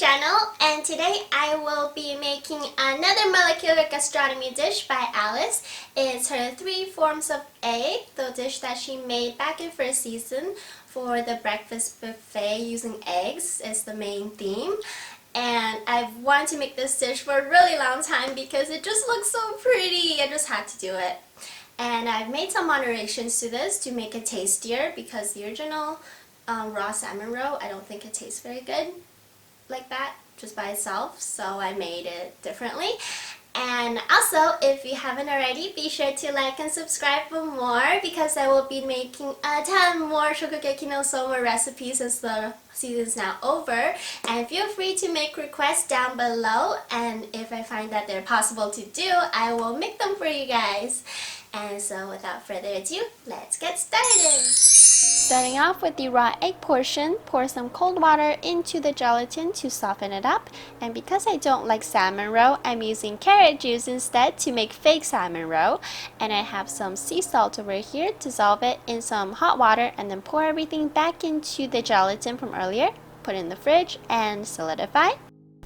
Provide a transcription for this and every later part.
channel, and today I will be making another molecular gastronomy dish by Alice. It's her 3 forms of egg, the dish that she made back in first season for the breakfast buffet using eggs is the main theme. And I've wanted to make this dish for a really long time because it just looks so pretty. I just had to do it. And I've made some moderations to this to make it tastier because the original raw salmon roe, I don't think it tastes very good like that just by itself, so I made it differently. And also, if you haven't already, be sure to like and subscribe for more because I will be making a ton more Shokugeki no Soma recipes as the season's now over. And feel free to make requests down below, and if I find that they're possible to do, I will make them for you guys. And so without further ado, let's get started! Starting off with the raw egg portion, pour some cold water into the gelatin to soften it up. And because I don't like salmon roe, I'm using carrot juice instead to make fake salmon roe. And I have some sea salt over here. Dissolve it in some hot water and then pour everything back into the gelatin from earlier. Put it in the fridge and solidify.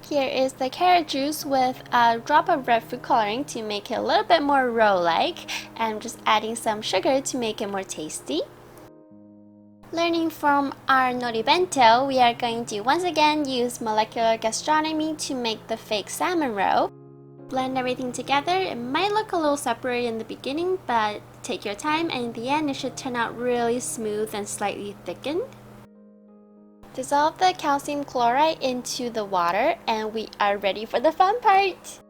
Here is the carrot juice with a drop of red food coloring to make it a little bit more roe-like. And I'm just adding some sugar to make it more tasty. Learning from our nori bento, we are going to once again use molecular gastronomy to make the fake salmon roe. Blend everything together. It might look a little separated in the beginning, but take your time and in the end it should turn out really smooth and slightly thickened. Dissolve the calcium chloride into the water and we are ready for the fun part!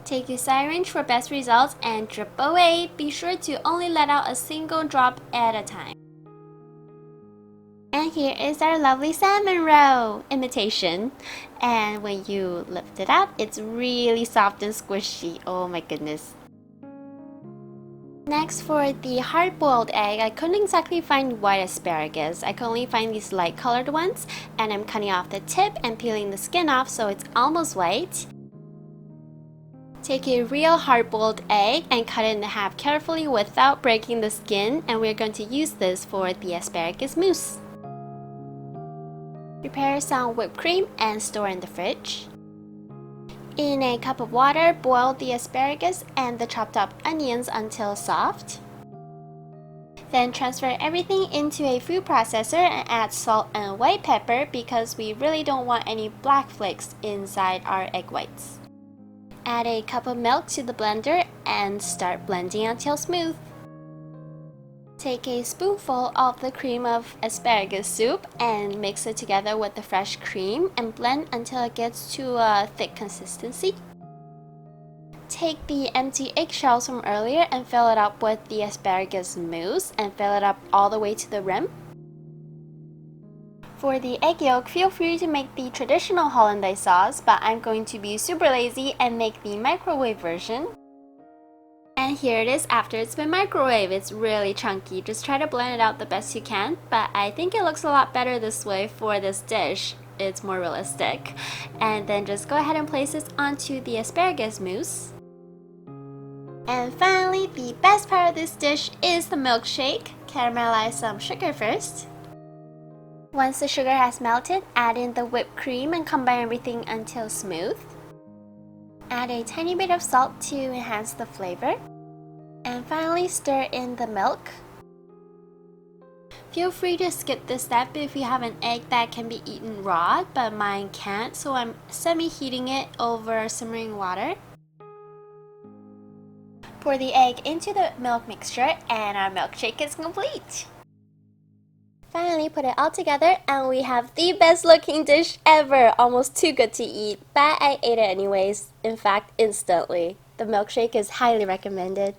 Take your syringe for best results and drip away. Be sure to only let out a single drop at a time. And here is our lovely salmon roe imitation. And when you lift it up, it's really soft and squishy. Oh my goodness. Next, for the hard-boiled egg, I couldn't exactly find white asparagus. I could only find these light colored ones. And I'm cutting off the tip and peeling the skin off so it's almost white. Take a real hard-boiled egg and cut it in half carefully without breaking the skin. And we're going to use this for the asparagus mousse. Prepare some whipped cream and store in the fridge. In a cup of water, boil the asparagus and the chopped up onions until soft. Then transfer everything into a food processor and add salt and white pepper because we really don't want any black flakes inside our egg whites. Add a cup of milk to the blender and start blending until smooth. Take a spoonful of the cream of asparagus soup and mix it together with the fresh cream and blend until it gets to a thick consistency. Take the empty eggshells from earlier and fill it up with the asparagus mousse and fill it up all the way to the rim. For the egg yolk, feel free to make the traditional hollandaise sauce, but I'm going to be super lazy and make the microwave version. And here it is after it's been microwaved. It's really chunky. Just try to blend it out the best you can, but I think it looks a lot better this way for this dish. It's more realistic. And then just go ahead and place this onto the asparagus mousse. And finally, the best part of this dish is the milkshake. Caramelize some sugar first. Once the sugar has melted, add in the whipped cream and combine everything until smooth. Add a tiny bit of salt to enhance the flavor. And finally, stir in the milk. Feel free to skip this step if you have an egg that can be eaten raw, but mine can't, so I'm semi-heating it over simmering water. Pour the egg into the milk mixture and our milkshake is complete. Finally, put it all together and we have the best looking dish ever. Almost too good to eat, but I ate it anyways. In fact, instantly. The milkshake is highly recommended.